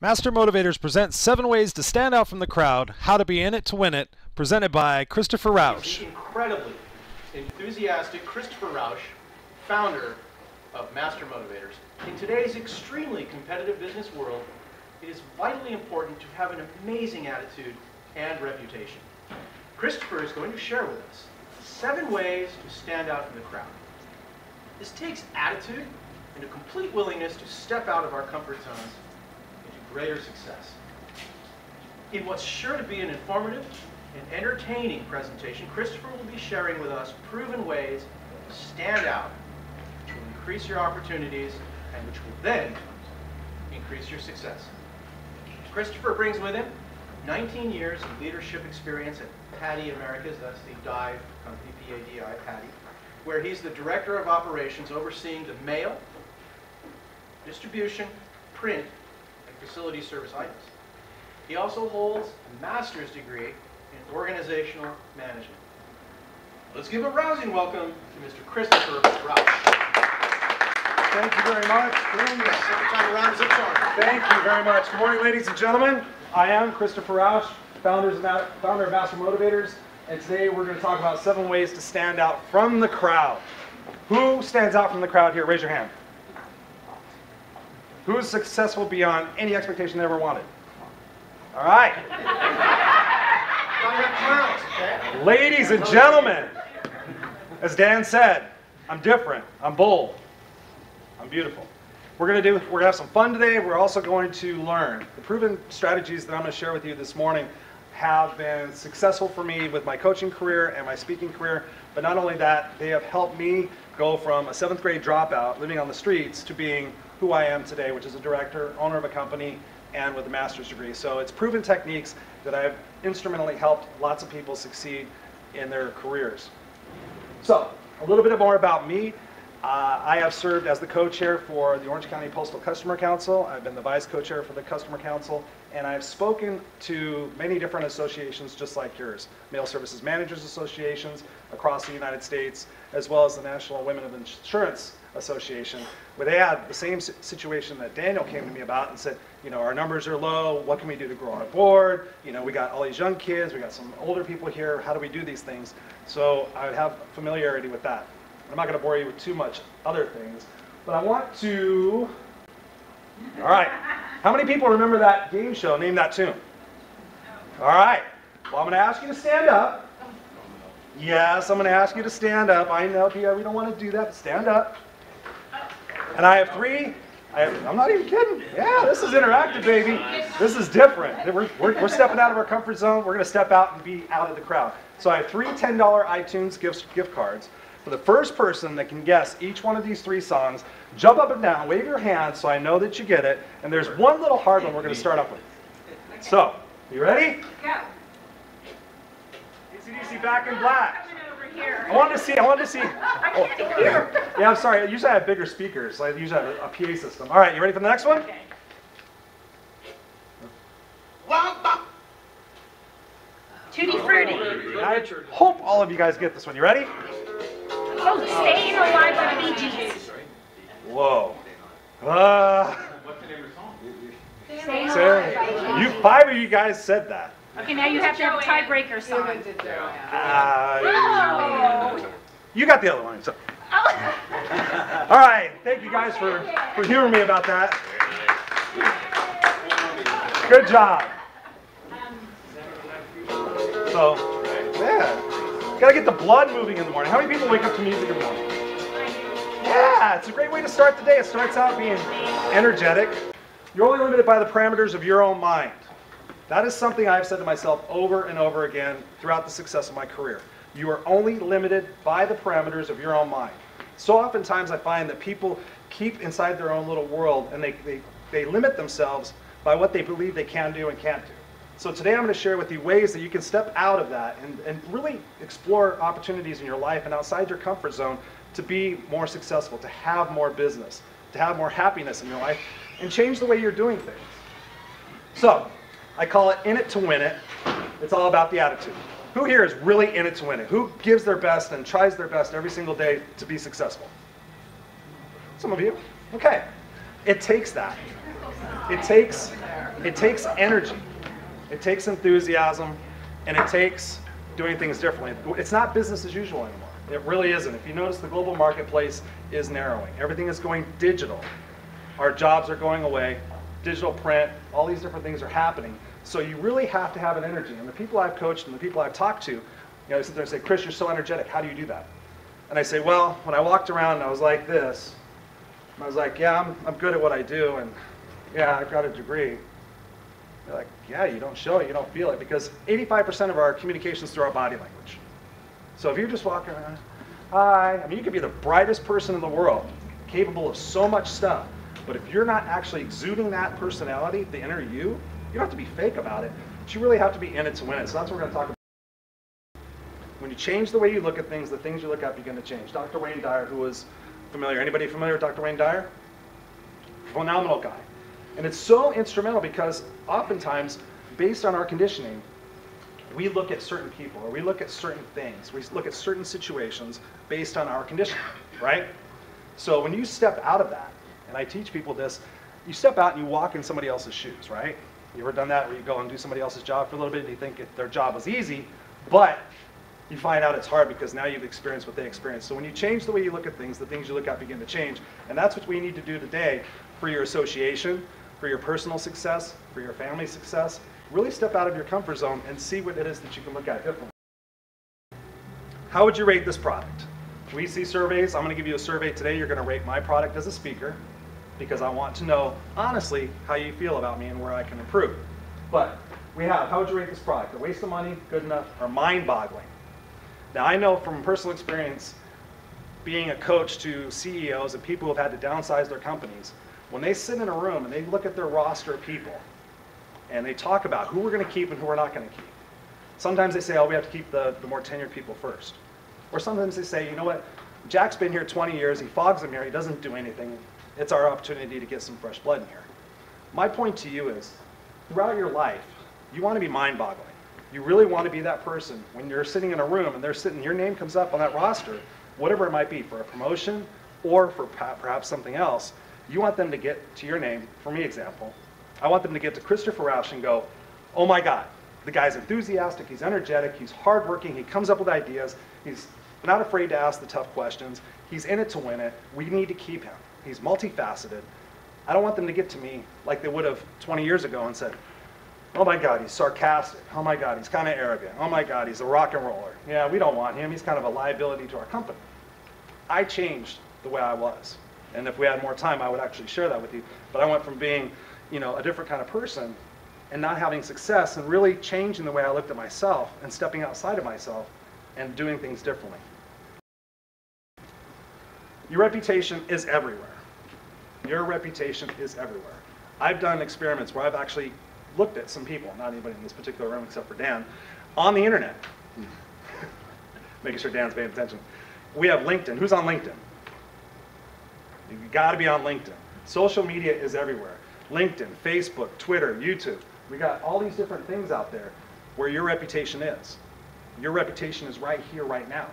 Master Motivators presents 7 ways to stand out from the crowd, how to be in it to win it, presented by Christopher Rausch. The incredibly enthusiastic Christopher Rausch, founder of Master Motivators. In today's extremely competitive business world, it is vitally important to have an amazing attitude and reputation. Christopher is going to share with us 7 ways to stand out from the crowd. This takes attitude and a complete willingness to step out of our comfort zones into greater success. In what's sure to be an informative and entertaining presentation, Christopher will be sharing with us proven ways to stand out, which will increase your opportunities and which will then increase your success. Christopher brings with him 19 years of leadership experience at Paddy Americas, that's the dive company, P-A-D-I, Paddy, where he's the director of operations overseeing the mail, distribution, print, and facility service items. He also holds a master's degree in organizational management. Let's give a rousing welcome to Mr. Christopher Rausch. Thank you very much. Second time around is a charm. Thank you very much. Good morning, ladies and gentlemen. I am Christopher Rausch, founder of Master Motivators, and today we're going to talk about 7 ways to stand out from the crowd. Who stands out from the crowd here? Raise your hand. Who is successful beyond any expectation they ever wanted? All right. Ladies and gentlemen, as Dan said, I'm different, I'm bold, I'm beautiful. We're going to have some fun today. We're also going to learn. The proven strategies that I'm going to share with you this morning have been successful for me with my coaching career and my speaking career, but not only that, they have helped me go from a 7th grade dropout living on the streets to being who I am today, which is a director, owner of a company, and with a master's degree. So it's proven techniques that I've instrumentally helped lots of people succeed in their careers. So a little bit more about me. I have served as the co-chair for the Orange County Postal Customer Council. I've been the vice co-chair for the Customer Council, and I've spoken to many different associations just like yours, Mail Services Managers Associations across the United States, as well as the National Women of Insurance Association, where they had the same situation that Daniel came to me about and said, you know, our numbers are low, what can we do to grow our board? You know, we got all these young kids, we got some older people here, how do we do these things? So I have familiarity with that. I'm not going to bore you with too much other things, but I want to, all right, how many people remember that game show, Name That Tune? All right, well I'm going to ask you to stand up. Yes, I'm going to ask you to stand up. I know, Pia, we don't want to do that, but stand up. And I have 3, I'm not even kidding. Yeah, this is interactive, baby. This is different. We're stepping out of our comfort zone. We're going to step out and be out of the crowd. So I have 3 $10 iTunes gift cards. For the first person that can guess each one of these 3 songs, jump up and down, wave your hand so I know that you get it. And there's one little hard one we're going to start off with. So, you ready? Go. AC/DC Back in Black. I wanted to see. Oh, yeah, I'm sorry. Usually I have bigger speakers. I usually have a PA system. All right, you ready for the next one? Okay. Tutti Frutti. I hope all of you guys get this one. You ready? Oh, Staying Alive with the Bee Gees. Whoa. Staying Alive by the Bee Gees. You 5 of you guys said that. Okay, now you have to have a tiebreaker song. You got the other one. So. All right. Thank you guys for hearing me about that. Good job. So, yeah. Got to get the blood moving in the morning. How many people wake up to music in the morning? Yeah, it's a great way to start the day. It starts out being energetic. You're only limited by the parameters of your own mind. That is something I've said to myself over and over again throughout the success of my career. You are only limited by the parameters of your own mind. So oftentimes I find that people keep inside their own little world and they limit themselves by what they believe they can do and can't do. So today I'm going to share with you ways that you can step out of that and really explore opportunities in your life and outside your comfort zone to be more successful, to have more business, to have more happiness in your life, and change the way you're doing things. So, I call it in it to win it. It's all about the attitude. Who here is really in it to win it? Who gives their best and tries their best every single day to be successful? Some of you. Okay. It takes that. It takes It takes energy, it takes enthusiasm, and it takes doing things differently. It's not business as usual anymore. It really isn't. If you notice, the global marketplace is narrowing. Everything is going digital. Our jobs are going away. Digital print, all these different things are happening. So you really have to have an energy. And the people I've coached and the people I've talked to, they sit there and say, Chris, you're so energetic. How do you do that? And I say, well, when I walked around and I was like this, and I was like, yeah, I'm good at what I do, and yeah, I've got a degree. They're like, yeah, you don't show it, you don't feel it, because 85% of our communication's through our body language. So if you're just walking around, hi, I mean, you could be the brightest person in the world, capable of so much stuff, but if you're not actually exuding that personality, the inner you don't have to be fake about it, but you really have to be in it to win it. So that's what we're going to talk about. When you change the way you look at things, the things you look at begin to change. Dr. Wayne Dyer, who was familiar, anybody familiar with Dr. Wayne Dyer? Phenomenal guy. And it's so instrumental because oftentimes, based on our conditioning, we look at certain people, or we look at certain things, we look at certain situations based on our conditioning, right? So when you step out of that, and I teach people this, you step out and you walk in somebody else's shoes, right? You ever done that where you go and do somebody else's job for a little bit and you think their job was easy, but you find out it's hard because now you've experienced what they experienced. So when you change the way you look at things, the things you look at begin to change. And that's what we need to do today for your association, for your personal success, for your family success. Really step out of your comfort zone and see what it is that you can look at differently. How would you rate this product? We see surveys. I'm going to give you a survey today. You're going to rate my product as a speaker because I want to know, honestly, how you feel about me and where I can improve. But we have, how would you rate this product? A waste of money, good enough, or mind-boggling? Now, I know from personal experience, being a coach to CEOs and people who have had to downsize their companies, when they sit in a room and they look at their roster of people and they talk about who we're going to keep and who we're not going to keep, sometimes they say, oh, we have to keep the more tenured people first. Or sometimes they say, you know what, Jack's been here 20 years, he fogs them here, he doesn't do anything. It's our opportunity to get some fresh blood in here. My point to you is, throughout your life, you want to be mind-boggling. You really want to be that person when you're sitting in a room and they're sitting, your name comes up on that roster, whatever it might be, for a promotion or for perhaps something else, you want them to get to your name, for me example, I want them to get to Christopher Rausch and go, oh my God, the guy's enthusiastic, he's energetic, he's hardworking, he comes up with ideas, he's not afraid to ask the tough questions, he's in it to win it, we need to keep him. He's multifaceted. I don't want them to get to me like they would have 20 years ago and said, oh my God, he's sarcastic. Oh my God, he's kind of arrogant. Oh my God, he's a rock and roller. Yeah, we don't want him. He's kind of a liability to our company. I changed the way I was. And if we had more time, I would actually share that with you. But I went from being, a different kind of person and not having success and really changing the way I looked at myself and stepping outside of myself and doing things differently. Your reputation is everywhere. Your reputation is everywhere. I've done experiments where I've actually looked at some people, not anybody in this particular room except for Dan, on the internet. Making sure Dan's paying attention. We have LinkedIn. Who's on LinkedIn? You've got to be on LinkedIn. Social media is everywhere. LinkedIn, Facebook, Twitter, YouTube. We got all these different things out there where your reputation is. Your reputation is right here, right now.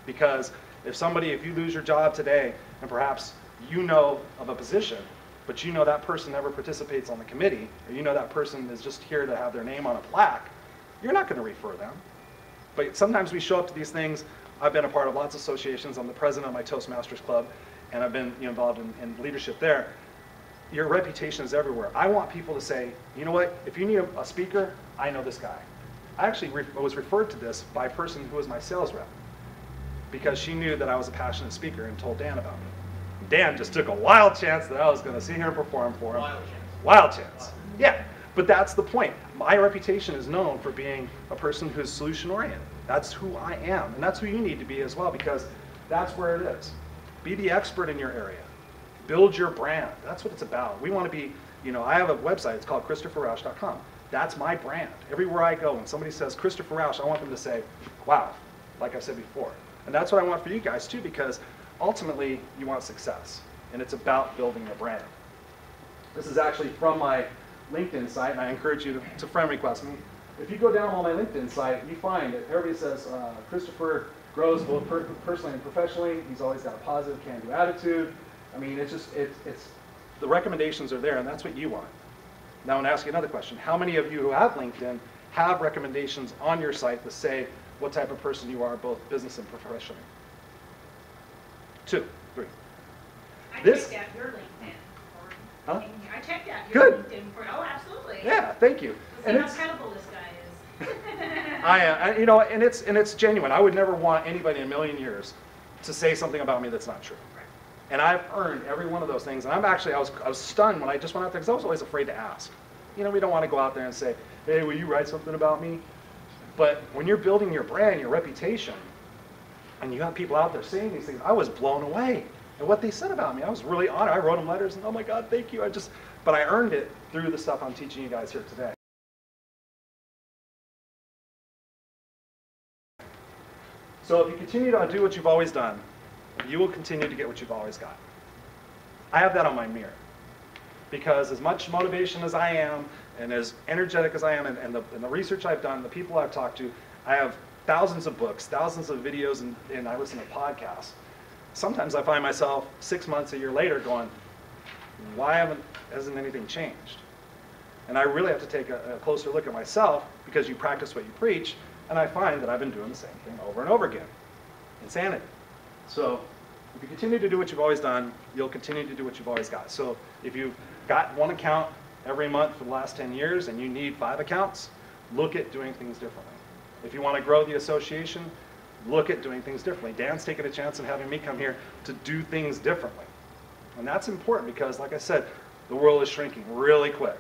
Because if you lose your job today, and perhaps you know of a position, but you know that person never participates on the committee, or you know that person is just here to have their name on a plaque, you're not going to refer them. But sometimes we show up to these things. I've been a part of lots of associations. I'm the president of my Toastmasters Club, and I've been involved in leadership there. Your reputation is everywhere. I want people to say, you know what, if you need a speaker, I know this guy. I actually was referred to this by a person who was my sales rep because she knew that I was a passionate speaker and told Dan about me. Dan just took a wild chance that I was going to see her perform for him. Wild chance. Yeah, but that's the point. My reputation is known for being a person who's solution-oriented. That's who I am, and that's who you need to be as well, because that's where it is. Be the expert in your area. Build your brand. That's what it's about. We want to be, I have a website. It's called ChristopherRausch.com. That's my brand. Everywhere I go, when somebody says Christopher Rausch, I want them to say, wow, like I said before. And that's what I want for you guys too, because ultimately you want success, and it's about building a brand. This is actually from my LinkedIn site, and I encourage you to friend request me. If you go down on my LinkedIn site, you find that everybody says Christopher grows both personally and professionally. He's always got a positive can-do attitude. I mean, it's the recommendations are there, and that's what you want. Now I want to ask you another question. How many of you who have LinkedIn have recommendations on your site that say what type of person you are, both business and professionally? 2, 3. I This- checked out your LinkedIn. Huh? I checked out your Good. LinkedIn for, oh, absolutely. Yeah, thank you. See how credible this guy is. You know, and it's genuine. I would never want anybody in a million years to say something about me that's not true. And I've earned every one of those things. And I was stunned when I just went out there because I was always afraid to ask. You know, we don't want to go out there and say, hey, will you write something about me? But when you're building your brand, your reputation, and you have people out there saying these things, I was blown away at what they said about me. I was really honored. I wrote them letters and, oh my God, thank you. But I earned it through the stuff I'm teaching you guys here today. So if you continue to do what you've always done, you will continue to get what you've always got. I have that on my mirror. Because as much motivation as I am, and as energetic as I am, and the research I've done, the people I've talked to, I have thousands of books, thousands of videos, and I listen to podcasts. Sometimes I find myself 6 months, a year later going, why hasn't anything changed? And I really have to take a closer look at myself, because you practice what you preach, and I find that I've been doing the same thing over and over again. Insanity. So if you continue to do what you've always done, you'll continue to do what you've always got. So if you've got 1 account every month for the last 10 years and you need 5 accounts, look at doing things differently. If you want to grow the association, look at doing things differently. Dan's taken a chance on having me come here to do things differently. And that's important because, like I said, the world is shrinking really quick.